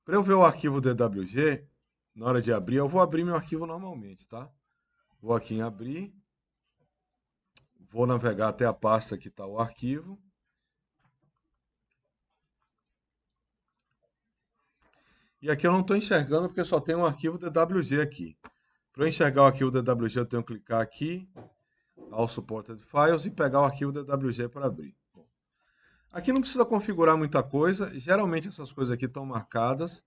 Para eu ver o arquivo DWG, na hora de abrir, eu vou abrir meu arquivo normalmente, tá? Vou aqui em abrir, vou navegar até a pasta que está o arquivo. E aqui eu não estou enxergando porque só tem um arquivo DWG aqui. Para eu enxergar o arquivo DWG, eu tenho que clicar aqui, ao Supported Files, e pegar o arquivo DWG para abrir. Aqui não precisa configurar muita coisa, geralmente essas coisas aqui estão marcadas.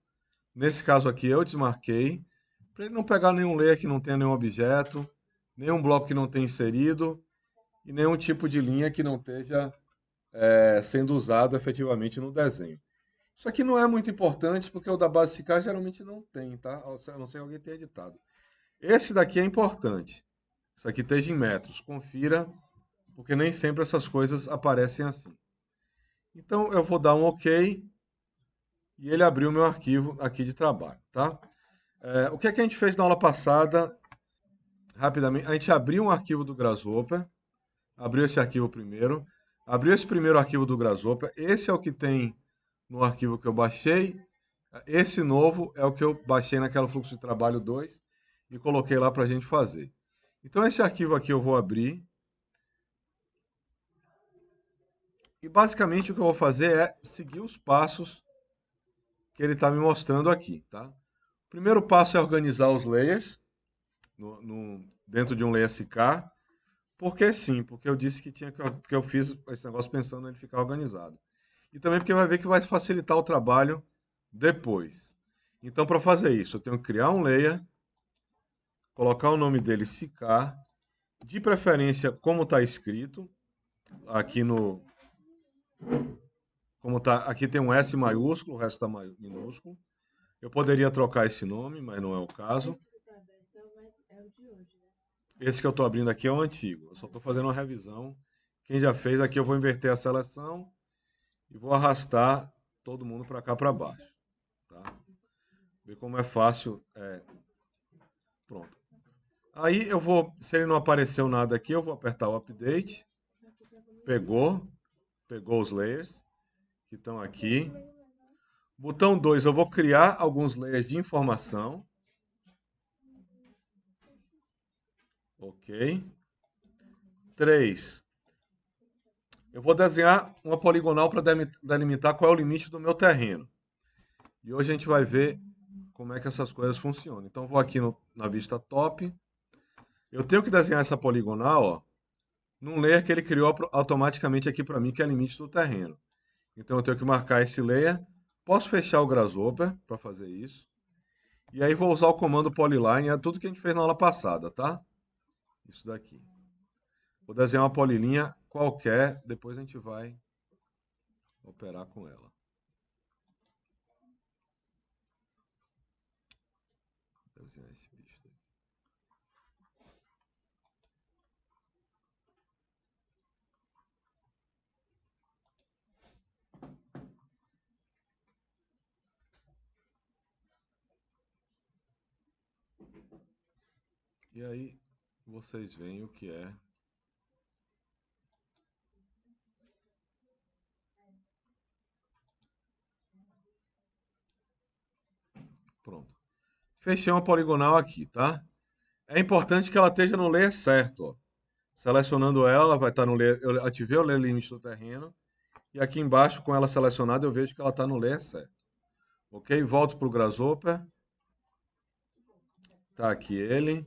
Nesse caso aqui eu desmarquei, para ele não pegar nenhum layer que não tenha nenhum objeto, nenhum bloco que não tenha inserido, e nenhum tipo de linha que não esteja sendo usado efetivamente no desenho. Isso aqui não é muito importante porque o da base CK geralmente não tem, tá? A não ser que alguém tenha editado. Esse daqui é importante. Isso aqui esteja em metros. Confira, porque nem sempre essas coisas aparecem assim. Então eu vou dar um OK e ele abriu o meu arquivo aqui de trabalho, tá? O que é que a gente fez na aula passada? Rapidamente, a gente abriu um arquivo do Grasshopper, abriu esse arquivo primeiro, abriu esse primeiro arquivo do Grasshopper, esse é o que tem no arquivo que eu baixei, esse novo é o que eu baixei naquela fluxo de trabalho 2 e coloquei lá para a gente fazer. Então esse arquivo aqui eu vou abrir e basicamente o que eu vou fazer é seguir os passos que ele está me mostrando aqui, tá? O primeiro passo é organizar os layers dentro de um layer SK. Por que sim? Porque eu disse que tinha que eu fiz esse negócio pensando nele ficar organizado. E também porque vai ver que vai facilitar o trabalho depois. Então, para fazer isso, eu tenho que criar um layer, colocar o nome dele Sicar, de preferência como está escrito aqui no, como tá, aqui tem um S maiúsculo, o resto está minúsculo. Eu poderia trocar esse nome, mas não é o caso. Esse que eu estou abrindo aqui é o antigo. Eu só estou fazendo uma revisão. Quem já fez aqui, eu vou inverter a seleção e vou arrastar todo mundo para cá para baixo. Tá? Ver como é fácil. Pronto. Aí eu vou, se ele não apareceu nada aqui, eu vou apertar o update. Pegou os layers que estão aqui. Botão 2, eu vou criar alguns layers de informação. Ok. 3, eu vou desenhar uma poligonal para delimitar qual é o limite do meu terreno. E hoje a gente vai ver como é que essas coisas funcionam. Então, vou aqui na vista top. Eu tenho que desenhar essa poligonal, ó, num layer que ele criou automaticamente aqui para mim, que é limite do terreno. Então, eu tenho que marcar esse layer. Posso fechar o Grasshopper para fazer isso. E aí vou usar o comando polyline, é tudo que a gente fez na aula passada, tá? Isso daqui. Vou desenhar uma polilinha qualquer, depois a gente vai operar com ela. Vou desenhar esse bicho daqui. E aí vocês veem o que é. Pronto. Fechei uma poligonal aqui, tá? É importante que ela esteja no layer certo, ó. Selecionando ela, ela vai estar no layer. Eu ativei o layer limite do terreno. E aqui embaixo, com ela selecionada, eu vejo que ela está no layer certo. Ok? Volto para o Grasshopper. Tá aqui ele.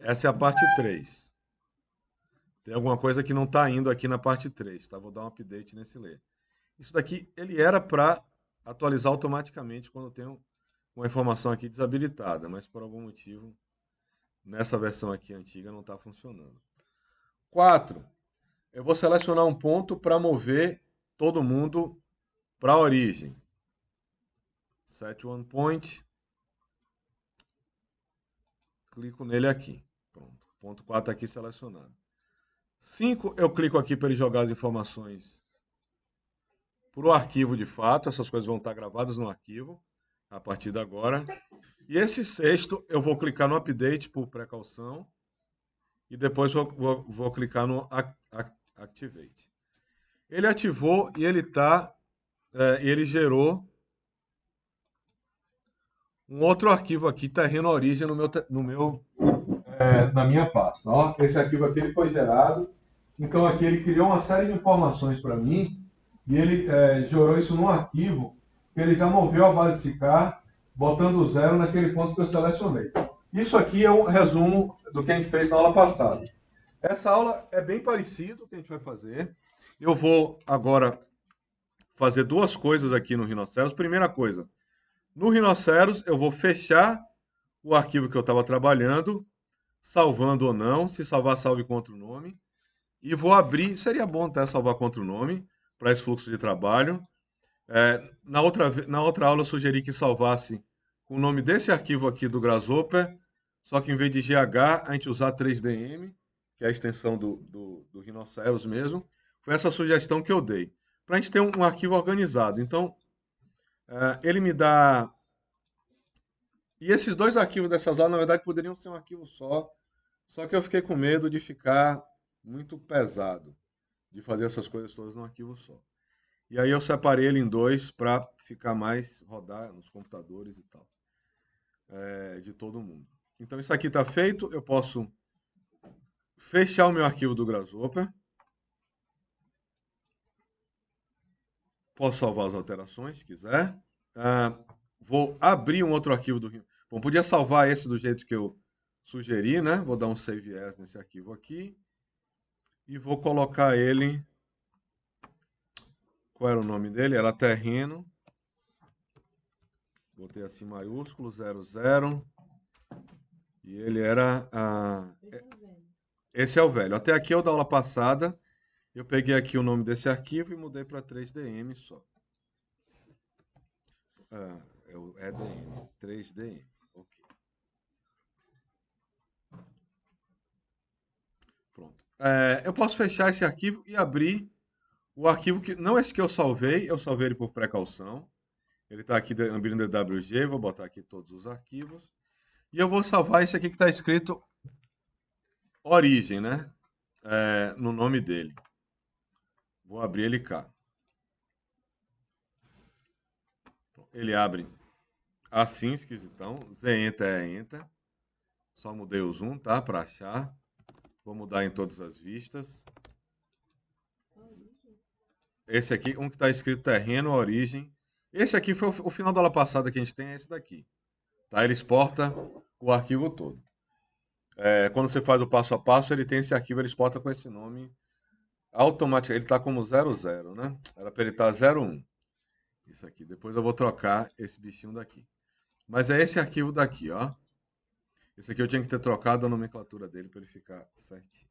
Essa é a parte 3. Tem alguma coisa que não está indo aqui na parte 3, tá? Vou dar um update nesse layer. Isso daqui, ele era para atualizar automaticamente quando tem uma informação aqui desabilitada, mas por algum motivo, nessa versão aqui antiga, não está funcionando. 4. Eu vou selecionar um ponto para mover todo mundo para a origem. Set one point. Clico nele aqui. Pronto. Ponto 4 aqui selecionado. 5, eu clico aqui para ele jogar as informações para o arquivo de fato. Essas coisas vão estar gravadas no arquivo a partir de agora. E esse sexto, eu vou clicar no update por precaução. E depois vou clicar no activate. Ele ativou e ele gerou um outro arquivo aqui, terreno origem, na minha pasta. Ó, esse arquivo aqui ele foi gerado. Então aqui ele criou uma série de informações para mim e ele gerou isso num arquivo que ele já moveu a base de SICAR, botando o zero naquele ponto que eu selecionei. Isso aqui é um resumo do que a gente fez na aula passada. Essa aula é bem parecido com o que a gente vai fazer. Eu vou agora fazer duas coisas aqui no Rhinoceros. Primeira coisa, no Rhinoceros eu vou fechar o arquivo que eu estava trabalhando, salvando ou não, se salvar, salve contra o nome. E vou abrir, seria bom até salvar contra o nome, para esse fluxo de trabalho. Na outra aula eu sugeri que salvasse com o nome desse arquivo aqui do Grasshopper, só que em vez de GH, a gente usar 3DM, que é a extensão do Rhinoceros mesmo. Foi essa sugestão que eu dei, para a gente ter um arquivo organizado. Então, ele me dá... E esses dois arquivos dessas aulas, na verdade, poderiam ser um arquivo só que eu fiquei com medo de ficar muito pesado, de fazer essas coisas todas num arquivo só. E aí eu separei ele em dois para ficar mais rodar nos computadores e tal, de todo mundo. Então isso aqui está feito, eu posso fechar o meu arquivo do Grasshopper, posso salvar as alterações se quiser. Vou abrir um outro arquivo do... Bom, podia salvar esse do jeito que eu sugeri, né? Vou dar um save as nesse arquivo aqui e vou colocar ele... Qual era o nome dele? Era terreno. Botei assim maiúsculo, 00. E ele era... Esse é o velho. Até aqui é o da aula passada. Eu peguei aqui o nome desse arquivo e mudei para 3DM só. É o EDM, 3DM. Ok. Pronto. Eu posso fechar esse arquivo e abrir o arquivo que... Não esse que eu salvei ele por precaução. Ele está aqui abrindo DWG, vou botar aqui todos os arquivos. E eu vou salvar esse aqui que está escrito origem, né? No nome dele. Vou abrir ele cá. Ele abre assim, esquisitão. Z-Enter é Enter. Só mudei o zoom, tá? Para achar. Vou mudar em todas as vistas. Esse aqui, um que está escrito terreno, origem. Esse aqui foi o final da aula passada que a gente tem, é esse daqui. Tá? Ele exporta o arquivo todo. Quando você faz o passo a passo, ele tem esse arquivo, ele exporta com esse nome automaticamente. Ele está como 00, né? Era para ele estar 01. Isso aqui. Depois eu vou trocar esse bichinho daqui. Mas é esse arquivo daqui, ó. Esse aqui eu tinha que ter trocado a nomenclatura dele para ele ficar certinho.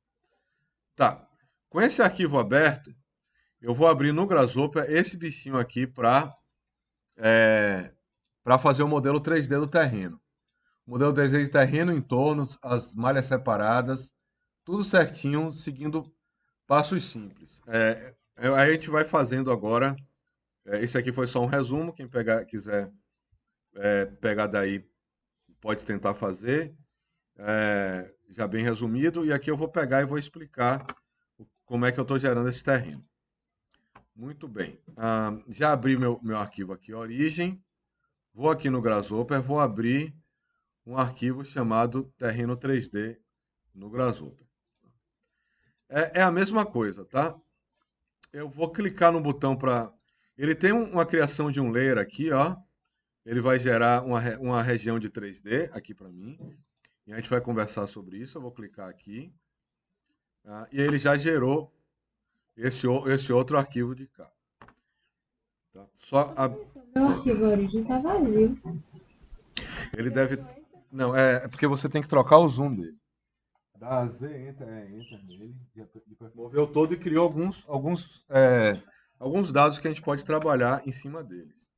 Tá. Com esse arquivo aberto, eu vou abrir no Grasshopper esse bichinho aqui para fazer o modelo 3D do terreno. O modelo 3D de terreno, entornos, as malhas separadas, tudo certinho, seguindo passos simples. Aí a gente vai fazendo agora. Esse aqui foi só um resumo. Quem quiser pegar daí, pode tentar fazer. Já bem resumido. E aqui eu vou pegar e vou explicar como é que eu estou gerando esse terreno. Muito bem. Já abri meu arquivo aqui, origem. Vou aqui no Grasshopper, vou abrir um arquivo chamado terreno 3D no Grasshopper. É a mesma coisa, tá? Eu vou clicar no botão para... Ele tem uma criação de um layer aqui, ó. Ele vai gerar uma região de 3D aqui para mim. E a gente vai conversar sobre isso. Eu vou clicar aqui. E ele já gerou esse outro arquivo de cá. Tá? Meu arquivo origem tá vazio. Ele deve... Não, é porque você tem que trocar o zoom dele. Dá Z, enter nele. Moveu todo e criou alguns dados que a gente pode trabalhar em cima deles.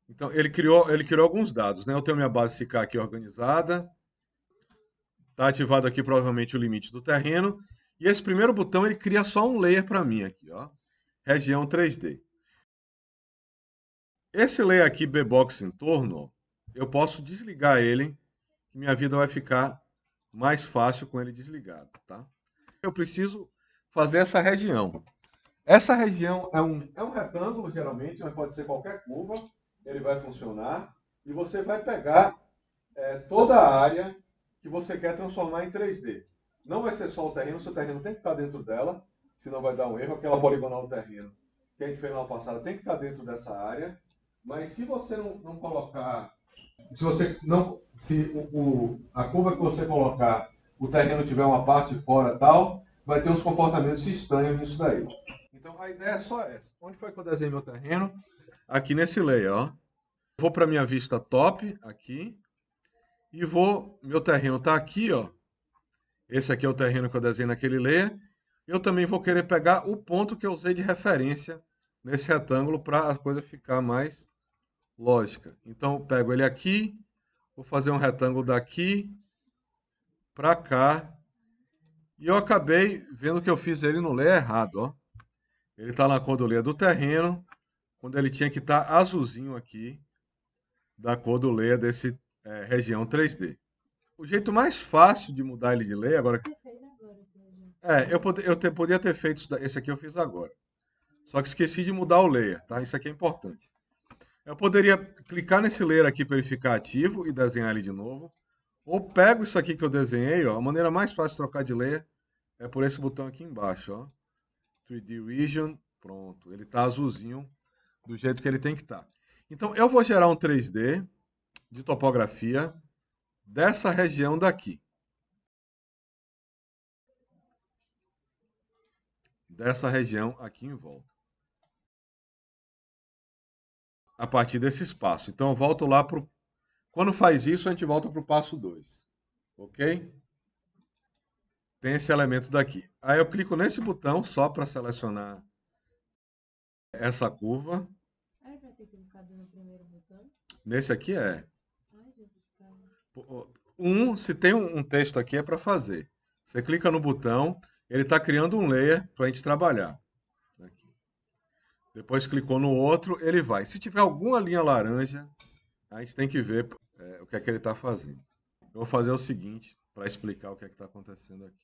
Então, ele criou alguns dados, né? Eu tenho minha base SICAR aqui organizada. Está ativado aqui provavelmente o limite do terreno. E esse primeiro botão, ele cria só um layer para mim aqui, ó. Região 3D. Esse layer aqui, B-Box Entorno, eu posso desligar ele, que minha vida vai ficar mais fácil com ele desligado, tá? eu preciso fazer essa região. Essa região é um retângulo, geralmente, mas pode ser qualquer curva. Ele vai funcionar. E você vai pegar toda a área que você quer transformar em 3D. Não vai ser só o terreno, seu terreno tem que estar dentro dela, senão vai dar um erro. Aquela poligonal do terreno que a gente fez na aula passada tem que estar dentro dessa área. Mas se você não colocar, se você não, se a curva que você colocar, o terreno tiver uma parte fora e tal, vai ter uns comportamentos estranhos nisso daí. Então a ideia é só essa. Onde foi que eu desenhei meu terreno? Aqui nesse layer, ó. Vou para minha vista top, aqui. E meu terreno está aqui, ó. Esse aqui é o terreno que eu desenhei naquele layer. Eu também vou querer pegar o ponto que eu usei de referência nesse retângulo para a coisa ficar mais lógica. Então eu pego ele aqui, vou fazer um retângulo daqui para cá. E eu acabei vendo que eu fiz ele no layer errado, ó. Ele está na cor do layer do terreno, quando ele tinha que estar azulzinho aqui, da cor do layer desse região 3D. O jeito mais fácil de mudar ele de layer, agora... Você fez agora, Sérgio. Podia ter feito esse aqui eu fiz agora. Só que esqueci de mudar o layer, tá? Isso aqui é importante. Eu poderia clicar nesse layer aqui para ele ficar ativo e desenhar ele de novo. Ou pego isso aqui que eu desenhei, ó. A maneira mais fácil de trocar de layer é por esse botão aqui embaixo, ó. 3D Region, pronto. Ele está azulzinho do jeito que ele tem que estar. Então eu vou gerar um 3D de topografia dessa região daqui. Dessa região aqui em volta. A partir desse espaço. Então eu volto lá para o... Quando faz isso, a gente volta para o passo 2. Ok? Tem esse elemento daqui. Aí eu clico nesse botão só para selecionar essa curva. Aí vai ter clicado no primeiro botão. Nesse aqui é. Ai, Jesus, cara. Se tem um texto aqui é para fazer. Você clica no botão, ele está criando um layer para a gente trabalhar. Aqui. Depois clicou no outro, ele vai. Se tiver alguma linha laranja, a gente tem que ver o que é que ele está fazendo. Eu vou fazer o seguinte, para explicar o que é que está acontecendo aqui.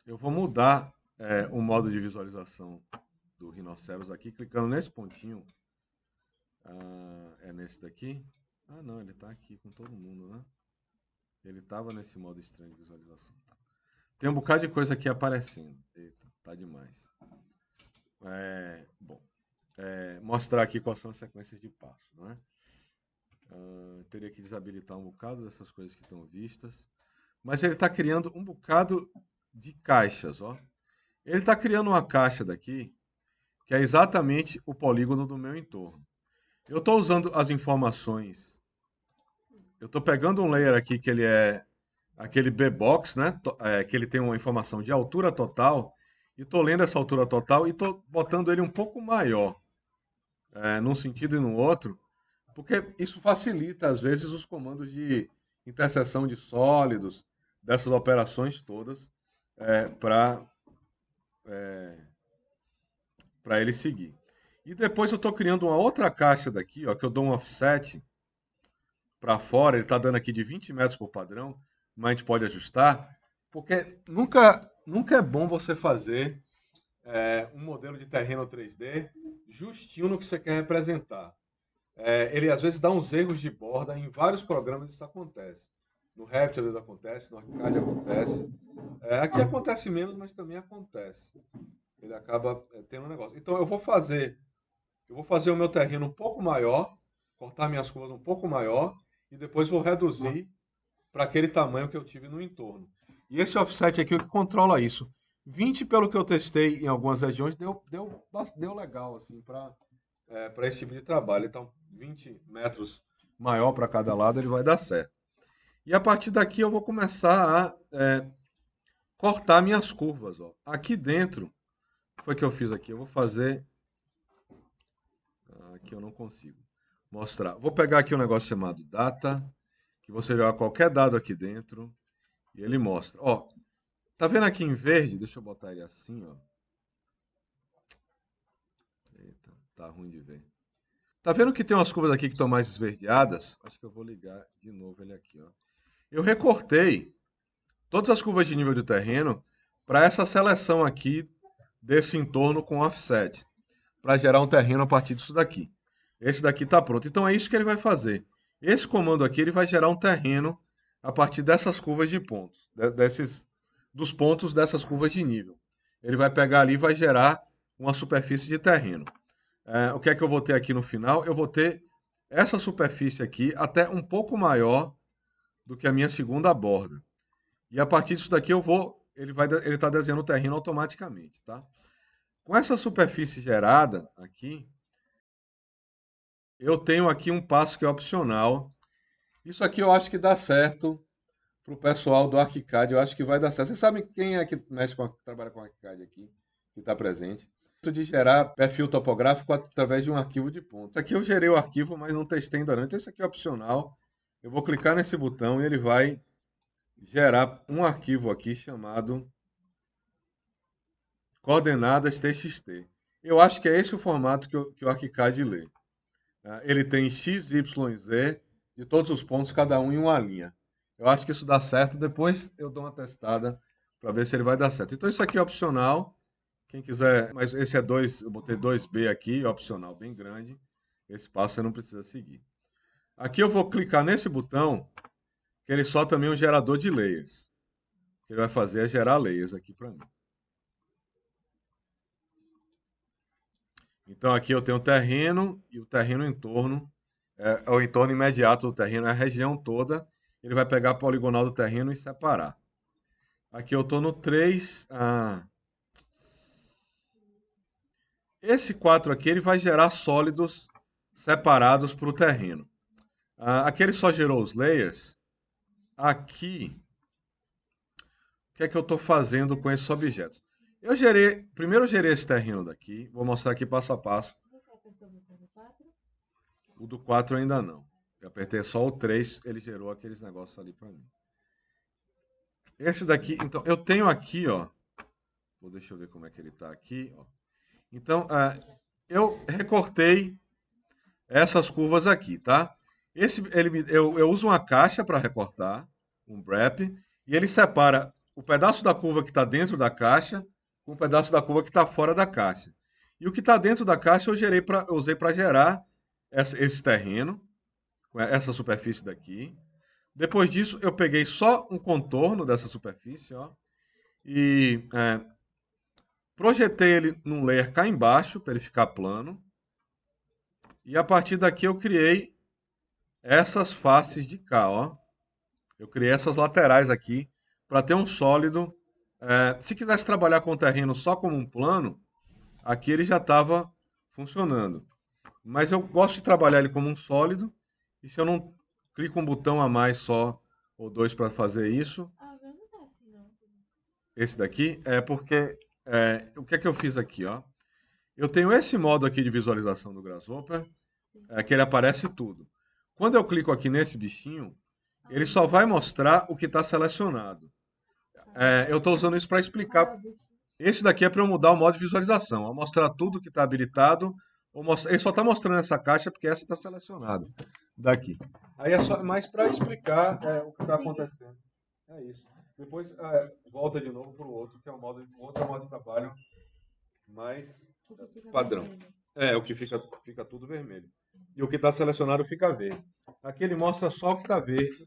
Eu vou mudar o modo de visualização do rinoceros aqui, clicando nesse pontinho. É nesse daqui? Ah, não, ele está aqui com todo mundo, né? Ele estava nesse modo estranho de visualização. Tem um bocado de coisa aqui aparecendo. Eita, tá demais. Mostrar aqui quais são as sequências de passos, né? Teria que desabilitar um bocado dessas coisas que estão vistas. Mas ele está criando um bocado de caixas, ó. Ele está criando uma caixa daqui, que é exatamente o polígono do meu entorno. Eu estou usando as informações. Eu estou pegando um layer aqui que ele é aquele B-Box, né? Que ele tem uma informação de altura total. E estou lendo essa altura total e estou botando ele um pouco maior, num sentido e no outro, porque isso facilita, às vezes, os comandos de interseção de sólidos, dessas operações todas, para ele seguir. E depois eu estou criando uma outra caixa daqui, ó, que eu dou um offset para fora, ele está dando aqui de 20 metros por padrão, mas a gente pode ajustar, porque nunca é bom você fazer um modelo de terreno 3D justinho no que você quer representar. Ele às vezes dá uns erros de borda, em vários programas isso acontece. No Revit às vezes acontece, no Arcade acontece. Aqui acontece menos, mas também acontece. Ele acaba tendo um negócio. Então eu vou fazer o meu terreno um pouco maior, cortar minhas curvas um pouco maior, e depois vou reduzir para aquele tamanho que eu tive no entorno. E esse offset aqui é o que controla isso. 20, pelo que eu testei em algumas regiões, deu legal assim, para esse tipo de trabalho. Então, 20 metros maior para cada lado, ele vai dar certo. E a partir daqui eu vou começar a cortar minhas curvas. Ó. Aqui dentro, foi que eu fiz aqui. Eu vou fazer... Aqui eu não consigo mostrar. Vou pegar aqui um negócio chamado Data, que você joga qualquer dado aqui dentro e ele mostra. Ó, tá vendo aqui em verde? Deixa eu botar ele assim, ó. Eita, tá ruim de ver. Tá vendo que tem umas curvas aqui que estão mais esverdeadas? Acho que eu vou ligar de novo ele aqui, ó. Eu recortei todas as curvas de nível de terreno para essa seleção aqui desse entorno com offset, para gerar um terreno a partir disso daqui. Esse daqui está pronto. Então é isso que ele vai fazer. Esse comando aqui ele vai gerar um terreno a partir dessas curvas de pontos, dos pontos dessas curvas de nível. Ele vai pegar ali e vai gerar uma superfície de terreno. O que é que eu vou ter aqui no final? Eu vou ter essa superfície aqui até um pouco maior do que a minha segunda borda. E a partir disso daqui ele está desenhando o terreno automaticamente, tá? Com essa superfície gerada aqui, eu tenho aqui um passo que é opcional. Isso aqui eu acho que dá certo para o pessoal do ArchiCAD, eu acho que vai dar certo. Vocês sabem quem é que trabalha com ArchiCAD aqui, que está presente? De gerar perfil topográfico através de um arquivo de ponto. Aqui eu gerei o arquivo, mas não testei ainda não. Então isso aqui é opcional. Eu vou clicar nesse botão e ele vai gerar um arquivo aqui chamado coordenadas txt. Eu acho que é esse o formato que o ArchiCAD lê. Ele tem x, y, z de todos os pontos, cada um em uma linha. Eu acho que isso dá certo. Depois eu dou uma testada para ver se ele vai dar certo. Então isso aqui é opcional. Quem quiser, mas esse é 2, eu botei 2B aqui, opcional bem grande. Esse passo você não precisa seguir. Aqui eu vou clicar nesse botão, que ele solta também um gerador de layers. O que ele vai fazer é gerar layers aqui para mim. Então aqui eu tenho o terreno e o terreno em torno, é o entorno imediato do terreno, é a região toda. Ele vai pegar a poligonal do terreno e separar. Aqui eu estou no 3. Esse 4 aqui ele vai gerar sólidos separados para o terreno. Aqui ele só gerou os layers. Aqui, o que é que eu estou fazendo com esses objetos? Primeiro eu gerei esse terreno daqui, vou mostrar aqui passo a passo. Você apertou o botão do 4? O do 4 ainda não. Eu apertei só o 3, ele gerou aqueles negócios ali para mim. Esse daqui, então, eu tenho aqui, ó. Deixa eu ver como é que ele está aqui, ó. Então, eu recortei essas curvas aqui, tá? Eu uso uma caixa para recortar, um wrap, e ele separa o pedaço da curva que está dentro da caixa com o pedaço da curva que está fora da caixa. E o que está dentro da caixa eu usei para gerar esse terreno, essa superfície daqui. Depois disso, eu peguei só um contorno dessa superfície, ó, e projetei ele num layer cá embaixo, para ele ficar plano. E a partir daqui eu criei essas faces de cá, ó. Eu criei essas laterais aqui para ter um sólido. Se quisesse trabalhar com o terreno só como um plano, aqui ele já estava funcionando. Mas eu gosto de trabalhar ele como um sólido. E se eu não clico um botão a mais só ou dois para fazer isso, Ah, mas não tá assim, não. esse daqui é porque o que é que eu fiz aqui, ó? Eu tenho esse modo aqui de visualização do Grasshopper, Sim. que ele aparece tudo. Quando eu clico aqui nesse bichinho, ele só vai mostrar o que está selecionado. Eu estou usando isso para explicar. Esse daqui é para eu mudar o modo de visualização, ó, mostrar tudo que está habilitado. Ele só está mostrando essa caixa porque essa está selecionada daqui. Aí é só mais para explicar o que está acontecendo. É isso. Depois volta de novo para o outro, que é o outro modo de trabalho mais padrão. O que fica tudo vermelho. E o que está selecionado fica verde. Aqui ele mostra só o que está verde.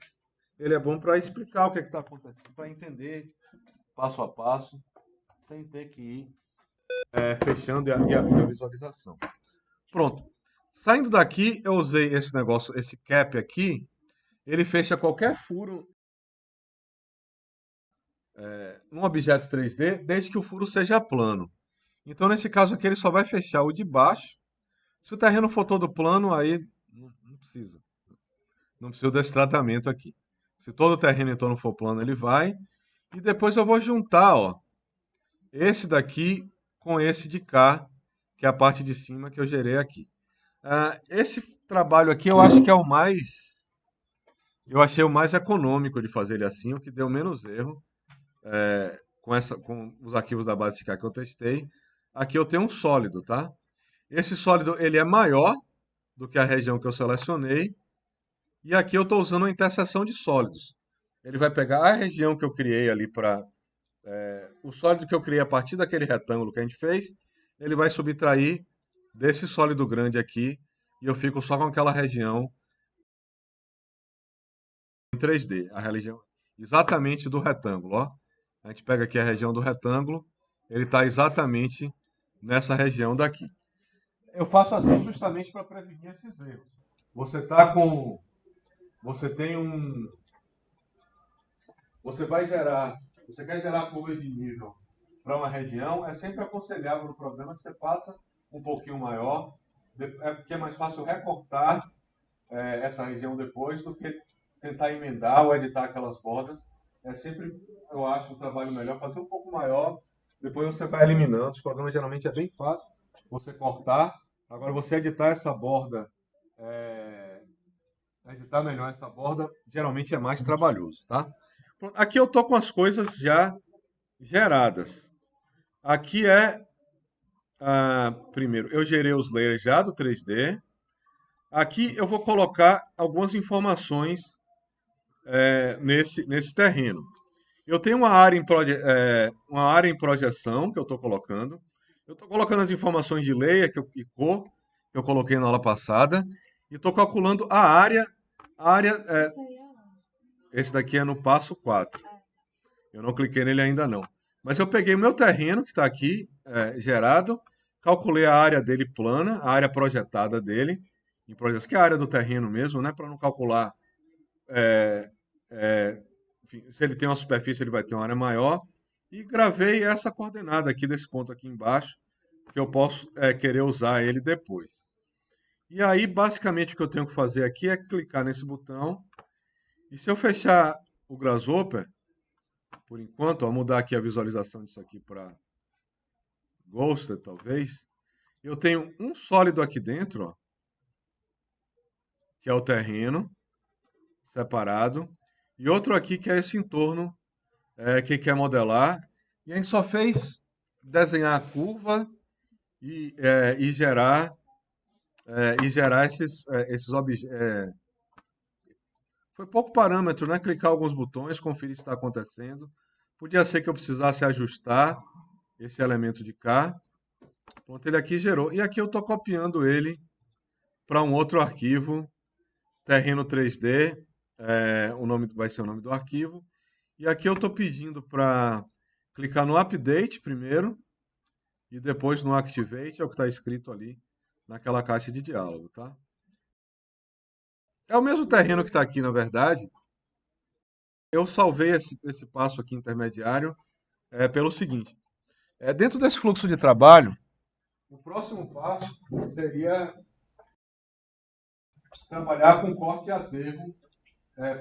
Ele é bom para explicar o que está acontecendo, para entender passo a passo, sem ter que ir fechando e a visualização. Pronto. Saindo daqui, eu usei esse negócio, esse cap aqui. Ele fecha qualquer furo num objeto 3D, desde que o furo seja plano. Então, nesse caso aqui, ele só vai fechar o de baixo. Se o terreno for todo plano, aí não precisa. Não precisa desse tratamento aqui. Se todo o terreno em torno for plano, ele vai. E depois eu vou juntar, ó, esse daqui com esse de cá, que é a parte de cima que eu gerei aqui. Esse trabalho aqui eu acho que é o mais... Eu achei o mais econômico de fazer ele assim, o que deu menos erro. Com os arquivos da Basic que eu testei. Aqui eu tenho um sólido, tá? Esse sólido ele é maior do que a região que eu selecionei. E aqui eu estou usando uma interseção de sólidos. Ele vai pegar a região que eu criei ali para o sólido que eu criei a partir daquele retângulo que a gente fez, ele vai subtrair desse sólido grande aqui e eu fico só com aquela região em 3D, a região exatamente do retângulo, ó. A gente pega aqui a região do retângulo, ele está exatamente nessa região daqui. Eu faço assim justamente para prevenir esses erros. Você tá com, você tem um, você vai gerar, você quer gerar curvas de nível para uma região, é sempre aconselhável no programa que você faça um pouquinho maior, porque é mais fácil recortar essa região depois do que tentar emendar ou editar aquelas bordas. É sempre, eu acho, um trabalho melhor fazer um pouco maior, depois você vai eliminando. Os programas geralmente é bem fácil você cortar. Agora, você editar essa borda, editar melhor essa borda, geralmente é mais trabalhoso, tá? Pronto, aqui eu tô com as coisas já geradas. Aqui primeiro, eu gerei os layers já do 3D. Aqui eu vou colocar algumas informações nesse terreno. Eu tenho uma área em projeção que eu estou colocando. Eu estou colocando as informações de layer e cor que eu coloquei na aula passada. E estou calculando a área. Isso aí é onde? Esse daqui é no passo 4. Eu não cliquei nele ainda não. Mas eu peguei o meu terreno que está aqui gerado, calculei a área dele plana, a área projetada dele, em projetos, que é a área do terreno mesmo, né? Para não calcular enfim, se ele tem uma superfície, ele vai ter uma área maior. E gravei essa coordenada aqui desse ponto aqui embaixo, que eu posso querer usar ele depois. E aí, basicamente, o que eu tenho que fazer aqui é clicar nesse botão. E se eu fechar o Grasshopper, por enquanto, vou mudar aqui a visualização disso aqui para Ghosted, talvez. Eu tenho um sólido aqui dentro, ó, que é o terreno, separado. E outro aqui que é esse entorno que quer modelar. E a gente só fez desenhar a curva e gerar esses objetos. Foi pouco parâmetro, né? Clicar alguns botões, conferir se está acontecendo. Podia ser que eu precisasse ajustar esse elemento de cá. Pronto, ele aqui gerou. E aqui eu estou copiando ele para um outro arquivo, terreno 3D. O nome vai ser o nome do arquivo. E aqui eu estou pedindo para clicar no Update primeiro e depois no Activate, é o que está escrito ali naquela caixa de diálogo, tá? É o mesmo terreno que está aqui, na verdade. Eu salvei esse passo aqui intermediário pelo seguinte. Dentro desse fluxo de trabalho, o próximo passo seria trabalhar com corte e aterro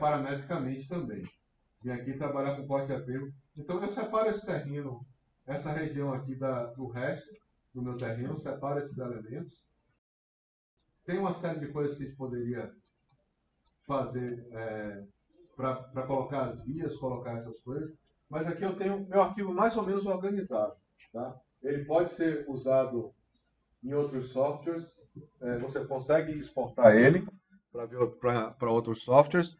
parametricamente também. E aqui trabalhar com corte e aterro. Então eu separo esse terreno, essa região aqui do resto do meu terreno, separo esses elementos. Tem uma série de coisas que a gente poderia fazer para colocar as vias, colocar essas coisas, mas aqui eu tenho meu arquivo mais ou menos organizado. Tá? Ele pode ser usado em outros softwares, você consegue exportar ele para outros softwares.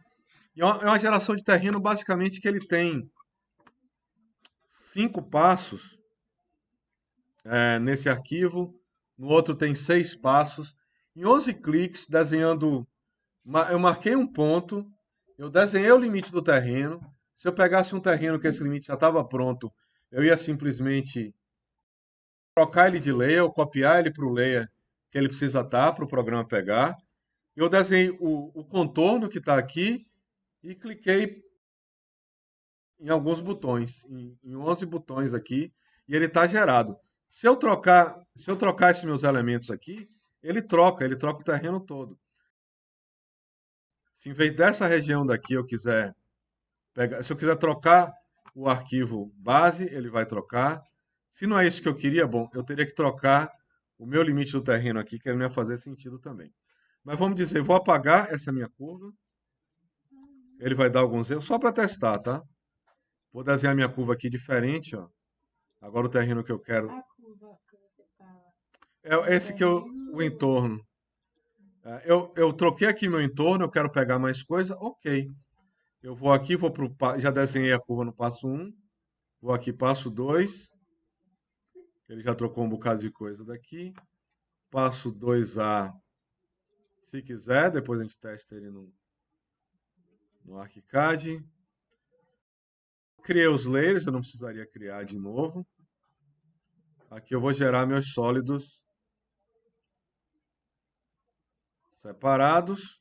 E é uma geração de terreno basicamente que ele tem 5 passos nesse arquivo, no outro tem 6 passos. Em 11 cliques, desenhando, eu marquei um ponto, eu desenhei o limite do terreno. Se eu pegasse um terreno que esse limite já estava pronto, eu ia simplesmente trocar ele de layer, ou copiar ele para o layer que ele precisa estar para o programa pegar. Eu desenhei o contorno que está aqui e cliquei em alguns botões, em 11 botões aqui, e ele está gerado. Se eu trocar esses meus elementos aqui, ele troca o terreno todo. Se em vez dessa região daqui eu quiser pegar, se eu quiser trocar o arquivo base, ele vai trocar. Se não é isso que eu queria, bom, eu teria que trocar o meu limite do terreno aqui, que ele não ia fazer sentido também. Mas vamos dizer, vou apagar essa minha curva. Ele vai dar alguns erros, só para testar, tá? Vou desenhar minha curva aqui diferente, ó. Agora o terreno que eu quero A curva que você fala. é esse que o entorno. Eu troquei aqui meu entorno, eu quero pegar mais coisa, ok. Eu vou aqui, já desenhei a curva no passo 1, vou aqui passo 2, ele já trocou um bocado de coisa daqui. Passo 2A, se quiser, depois a gente testa ele no ArchiCAD. Criei os layers, eu não precisaria criar de novo. Aqui eu vou gerar meus sólidos separados.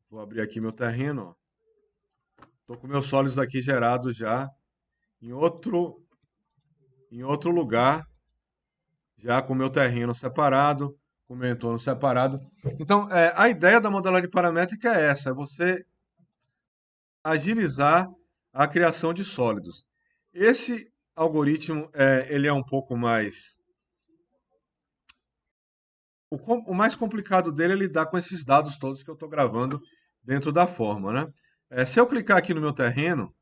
Vou abrir aqui meu terreno. Estou com meus sólidos aqui gerados já em outro lugar, já com meu terreno separado, com meu entorno separado. Então, a ideia da modelagem paramétrica é essa, é você agilizar a criação de sólidos. Esse algoritmo, ele é um pouco mais... O mais complicado dele é lidar com esses dados todos que eu estou gravando dentro da forma, né? Se eu clicar aqui no meu terreno,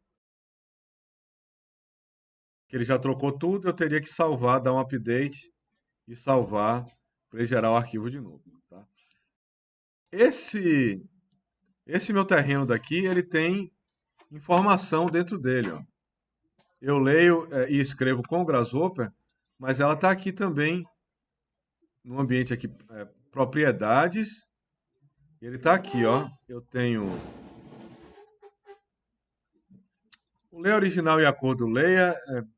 que ele já trocou tudo, eu teria que salvar, dar um update e salvar para ele gerar o arquivo de novo. Tá? Esse meu terreno daqui, ele tem informação dentro dele. Ó. Eu leio e escrevo com o Grasshopper, mas ela está aqui também no ambiente aqui, propriedades. Ele está aqui, ó. Eu tenho o Leia original e a cor do Leia.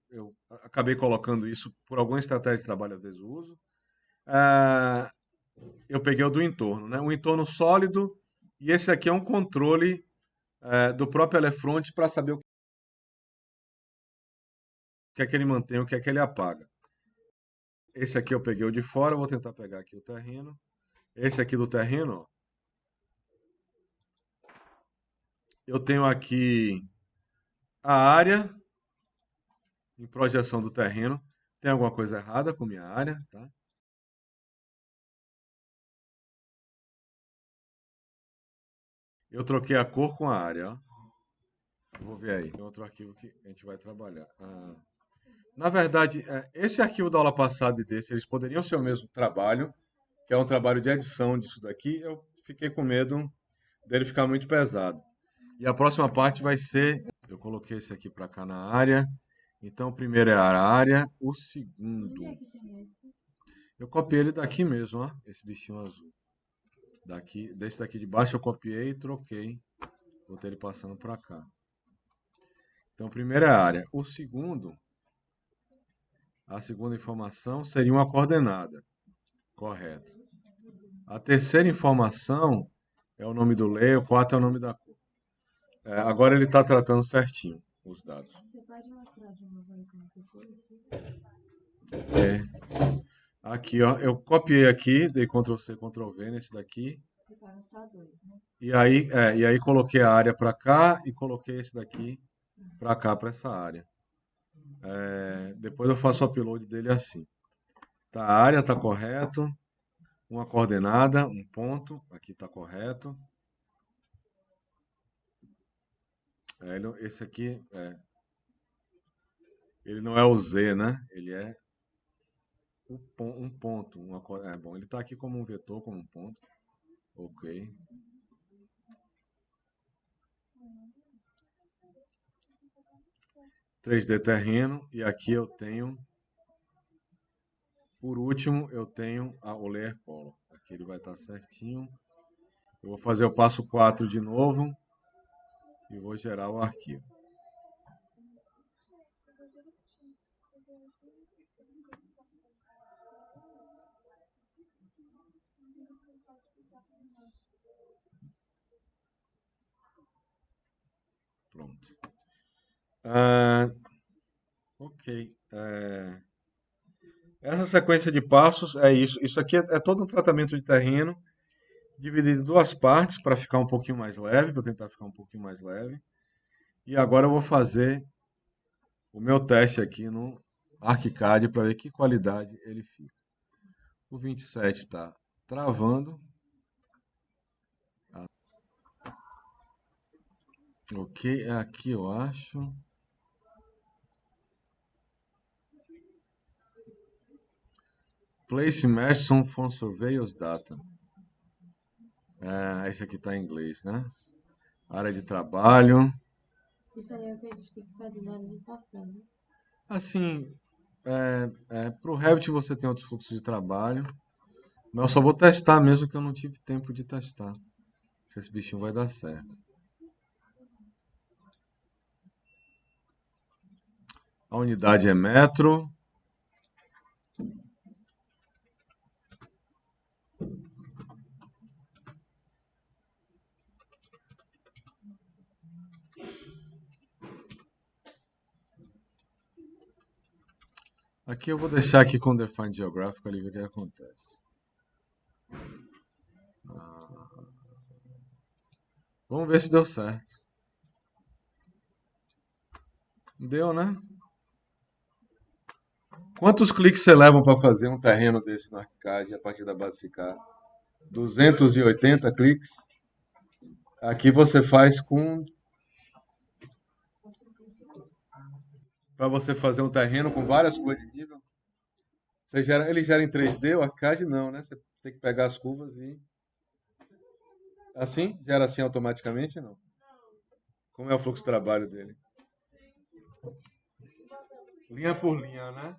Eu acabei colocando isso por alguma estratégia de trabalho, às vezes eu uso. Eu peguei o do entorno, né? Um entorno sólido, e esse aqui é um controle do próprio Elefront para saber o que é que ele mantém, o que é que ele apaga. Esse aqui eu peguei o de fora, vou tentar pegar aqui o terreno. Esse aqui do terreno, ó. Eu tenho aqui a área em projeção do terreno. Tem alguma coisa errada com minha área, tá? Eu troquei a cor com a área, ó. Vou ver aí. Tem outro arquivo que a gente vai trabalhar. Na verdade, esse arquivo da aula passada e desse, eles poderiam ser o mesmo trabalho, que é um trabalho de edição disso daqui. Eu fiquei com medo dele ficar muito pesado. E a próxima parte vai ser... Eu coloquei esse aqui para cá na área. Então, o primeiro é a área. O segundo... Eu copiei ele daqui mesmo, ó. Esse bichinho azul. Desse daqui de baixo eu copiei e troquei. Botei ele passando para cá. Então, o primeiro é a área. A segunda informação seria uma coordenada. Correto. A terceira informação é o nome do layer, o quarto é o nome da cor. Agora ele está tratando certinho os dados. Você pode mostrar de novo aí como que foi isso? Aqui, ó, eu copiei aqui, dei Ctrl+C, Ctrl+V nesse daqui. Ficaram só dois, né? E aí coloquei a área para cá e coloquei esse daqui para cá, para essa área. Depois eu faço o upload dele assim. Tá, a área está correto. Uma coordenada, um ponto, aqui está correto. Esse aqui, ele não é o Z, né? Ele é um ponto. Bom, ele está aqui como um vetor, como um ponto. Ok. (3D) terreno. E aqui eu tenho, por último, eu tenho o layer color. Aqui ele vai estar certinho. Eu vou fazer o passo 4 de novo. E vou gerar o arquivo. Pronto. Ok. Essa sequência de passos é isso. Isso aqui é todo um tratamento de terreno, dividido em duas partes para ficar um pouquinho mais leve, para tentar ficar um pouquinho mais leve. E agora eu vou fazer o meu teste aqui no ArchiCAD para ver que qualidade ele fica. O 27 está travando. Ok, é aqui eu acho. Place mesh from surveyors data. Esse aqui está em inglês, né? Área de trabalho. Isso aí é o que a gente tem que fazer na hora de importar, né? Assim, para o Revit você tem outros fluxos de trabalho. Mas eu só vou testar mesmo que eu não tive tempo de testar. Se esse bichinho vai dar certo. A unidade é metro. Aqui eu vou deixar aqui com Define Geographic ali ver o que acontece. Vamos ver se deu certo. Deu, né? Quantos cliques você leva para fazer um terreno desse no ArchiCAD a partir da Basicar? 280 cliques. Aqui você faz com... Para você fazer um terreno com várias cores de nível. Ele gera em 3D, o ArchiCAD não, né? Você tem que pegar as curvas e... Assim? Gera assim automaticamente? Não. Como é o fluxo de trabalho dele? Linha por linha, né?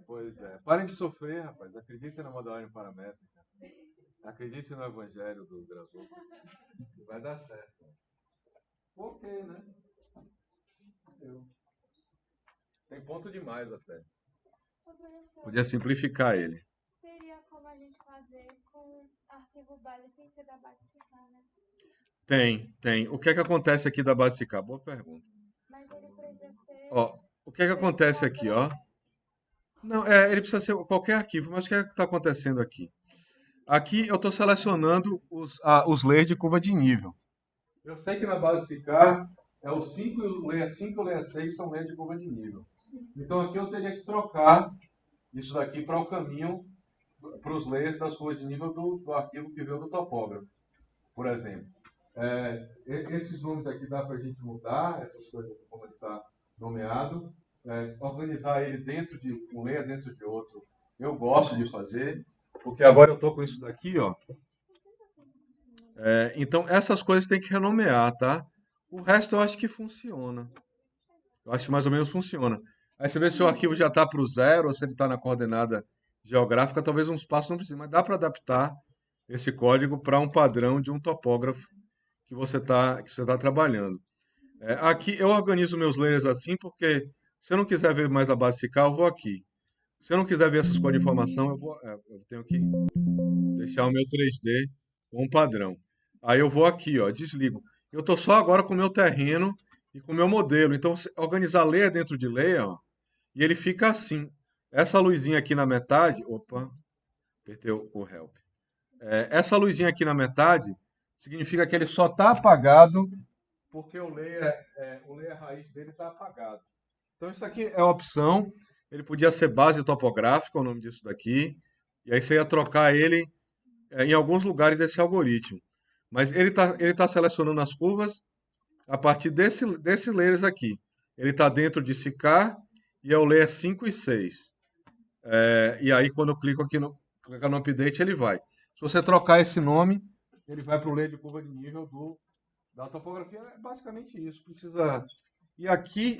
Pois é. Parem de sofrer, rapaz. Acreditem na modelagem paramétrica. Acreditem no evangelho do Grasol. Vai dar certo. Ok, né? Tem ponto demais até. Podia simplificar ele. Teria como a gente fazer com arquivo base sem ser da base ficar, né? Tem. O que é que acontece aqui da base ficar? Boa pergunta. Mas ele precisa ser. Ó, o que é que acontece aqui, ó? Não, ele precisa ser qualquer arquivo, mas o que é que está acontecendo aqui? Aqui eu estou selecionando os layers de curva de nível. Eu sei que na base ficar é o 5 e o layer 5 e o layer 6 são layers de curva de nível. Então aqui eu teria que trocar isso daqui para o caminho, para os layers das curvas de nível do arquivo que veio do topógrafo, por exemplo. Esses nomes aqui dá para a gente mudar, essas coisas aqui, como ele está nomeado, organizar ele dentro de um layer, dentro de outro. Eu gosto de fazer, porque agora eu estou com isso daqui, ó. Então essas coisas tem que renomear, tá? O resto eu acho que funciona. Eu acho que mais ou menos funciona. Aí você vê se o arquivo já está para o zero ou se ele está na coordenada geográfica, talvez uns passos não precise, mas dá para adaptar esse código para um padrão de um topógrafo que você tá trabalhando. Aqui eu organizo meus layers assim, porque se eu não quiser ver mais a base SICAL, eu vou aqui. Se eu não quiser ver essas cores de informação, eu tenho que deixar o meu 3D com um padrão. Aí eu vou aqui, ó, desligo. Eu estou só agora com o meu terreno e com o meu modelo. Então, organizar layer dentro de layer, ó, e ele fica assim. Essa luzinha aqui na metade, opa, apertei o help. Essa luzinha aqui na metade significa que ele só está apagado porque o layer raiz dele está apagado. Então isso aqui é a opção. Ele podia ser base topográfica, o nome disso daqui. E aí você ia trocar ele em alguns lugares desse algoritmo. Mas ele tá selecionando as curvas a partir desse layers aqui. Ele está dentro de SICAR e é o layer 5 e 6. E aí quando eu clicar no update, ele vai. Se você trocar esse nome, ele vai para o layer de curva de nível da topografia. É basicamente isso. E aqui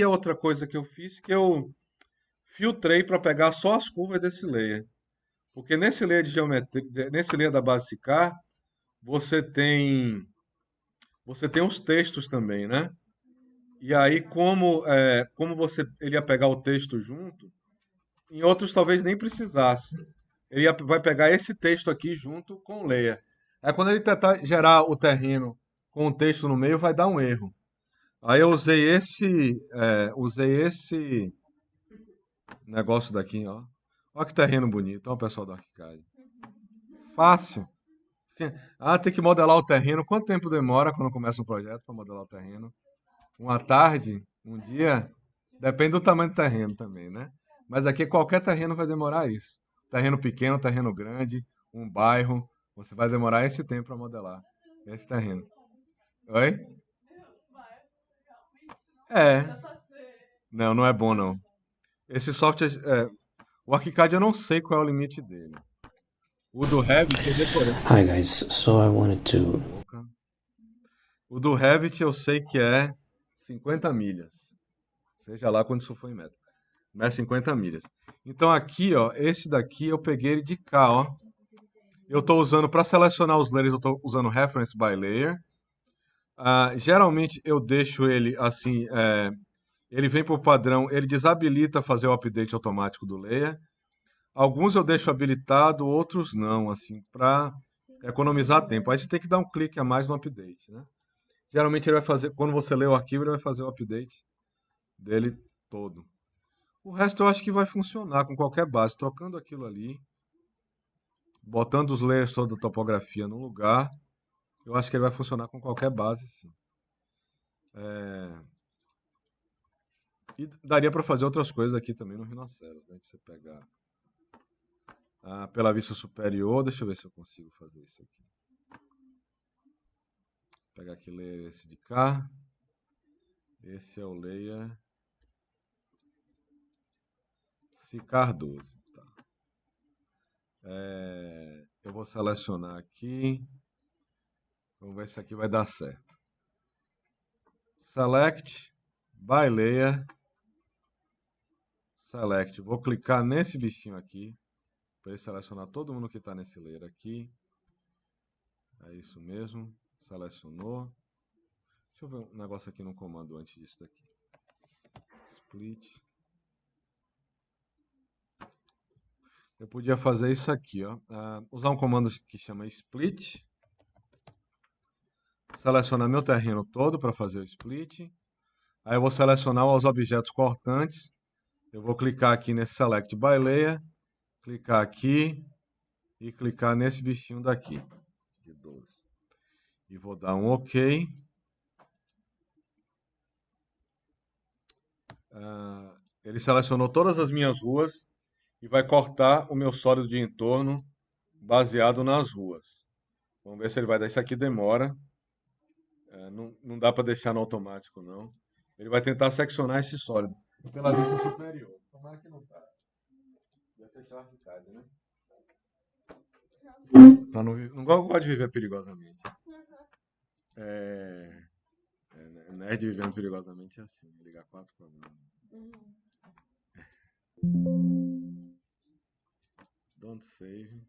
é outra coisa que eu fiz, que eu filtrei para pegar só as curvas desse layer. Porque nesse layer de geometria, nesse layer da base SICAR, você tem os textos também, né? E aí, como ele ia pegar o texto junto, em outros talvez nem precisasse. Vai pegar esse texto aqui junto com o layer. Aí quando ele tentar gerar o terreno com o texto no meio, vai dar um erro. Aí eu usei esse negócio daqui, ó. Olha que terreno bonito, ó, o pessoal do ArchiCAD. Fácil. Sim. Tem que modelar o terreno. Quanto tempo demora quando começa um projeto para modelar o terreno? Uma tarde? Um dia? Depende do tamanho do terreno também, né? Mas aqui qualquer terreno vai demorar isso. Terreno pequeno, terreno grande, um bairro, você vai demorar esse tempo para modelar esse terreno. Oi? É. Não, não é bom não. Esse software, o ArchiCAD eu não sei qual é o limite dele. O do Revit eu decorei. Hi guys, so I wanted to O do Revit eu sei que é 50 milhas. Seja lá quando isso for em metro. Mas 50 milhas. Então aqui, ó, esse daqui eu peguei ele de cá, ó. Eu estou usando, para selecionar os layers, eu estou usando Reference by Layer. Geralmente eu deixo ele assim, ele vem por padrão, ele desabilita fazer o update automático do layer. Alguns eu deixo habilitado, outros não, assim, para economizar tempo. Aí você tem que dar um clique a mais no update, né? Geralmente ele vai fazer, quando você lê o arquivo, ele vai fazer o update dele todo. O resto eu acho que vai funcionar com qualquer base, trocando aquilo ali, botando os layers toda a topografia no lugar, eu acho que ele vai funcionar com qualquer base, sim. E daria para fazer outras coisas aqui também no Rhinoceros, né? De você pegar pela vista superior, deixa eu ver se eu consigo fazer isso aqui. Pegar aqui layer esse de cá. Esse é o layer Sicar 12. Tá. Eu vou selecionar aqui. Vamos ver se aqui vai dar certo. Select by layer. Select. Vou clicar nesse bichinho aqui para ele selecionar todo mundo que está nesse layer aqui. É isso mesmo. Selecionou. Deixa eu ver um negócio aqui no comando antes disso daqui. Split. Eu podia fazer isso aqui, ó. Usar um comando que chama split. Selecionar meu terreno todo para fazer o split. Aí eu vou selecionar os objetos cortantes. Eu vou clicar aqui nesse Select by Layer. Clicar aqui. E clicar nesse bichinho daqui. De 12. E vou dar um OK. Ele selecionou todas as minhas ruas. E vai cortar o meu sólido de entorno baseado nas ruas. Vamos ver se ele vai dar. Isso aqui demora. Não dá para deixar no automático, não. Ele vai tentar seccionar esse sólido pela vista superior. Tomara que não tá. Vai fechar o arquicad, né? Não gosto de viver perigosamente. Nerd vivendo perigosamente é assim. Ligar 4 problemas. Don't save.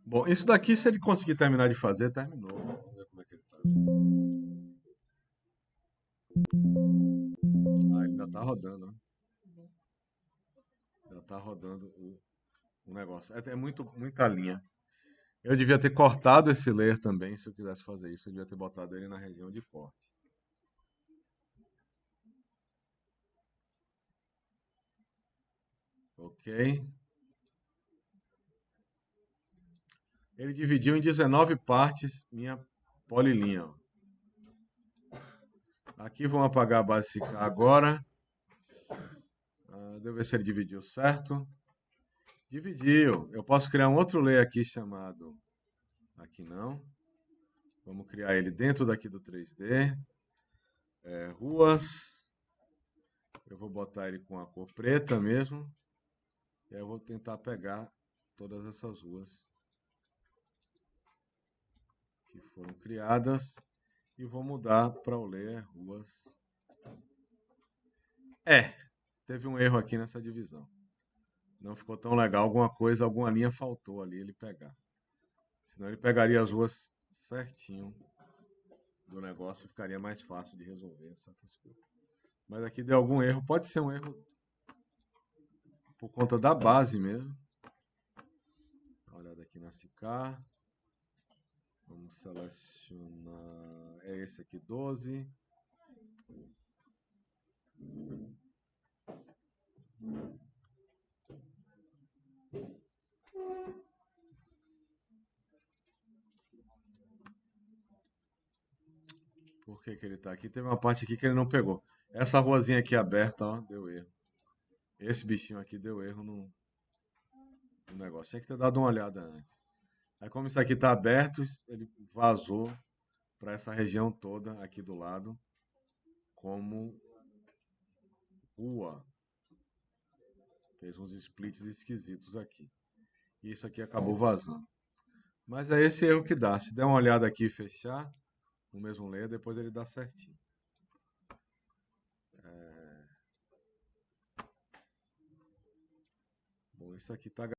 Bom, isso daqui, se ele conseguir terminar de fazer, terminou. Vamos ver como é que ele faz. Ele ainda tá rodando, né? Ainda tá rodando o negócio. É muita linha. Eu devia ter cortado esse layer também, se eu quisesse fazer isso. Eu devia ter botado ele na região de corte. Ok. Ele dividiu em 19 partes minha polilinha. Aqui vamos apagar a base Sicar agora. Deixa eu ver se ele dividiu certo. Dividiu. Eu posso criar um outro layer aqui chamado... Aqui não. Vamos criar ele dentro daqui do 3D. Ruas. Eu vou botar ele com a cor preta mesmo. E aí eu vou tentar pegar todas essas ruas que foram criadas. E vou mudar para o layer ruas. Teve um erro aqui nessa divisão. Não ficou tão legal. Alguma linha faltou ali ele pegar. Senão ele pegaria as ruas certinho do negócio e ficaria mais fácil de resolver certas coisas. Mas aqui deu algum erro. Pode ser um erro por conta da base mesmo. Dá uma olhada aqui na Sicar. Vamos selecionar. É esse aqui, 12. Por que ele tá aqui? Teve uma parte aqui que ele não pegou. Essa ruazinha aqui aberta, ó, deu erro. Esse bichinho aqui deu erro no negócio. Tinha que ter dado uma olhada antes. Aí como isso aqui está aberto, ele vazou para essa região toda aqui do lado como rua. Fez uns splits esquisitos aqui. E isso aqui acabou vazando. Mas é esse erro que dá. Se der uma olhada aqui e fechar, no mesmo layer, depois ele dá certinho. Bom, isso aqui está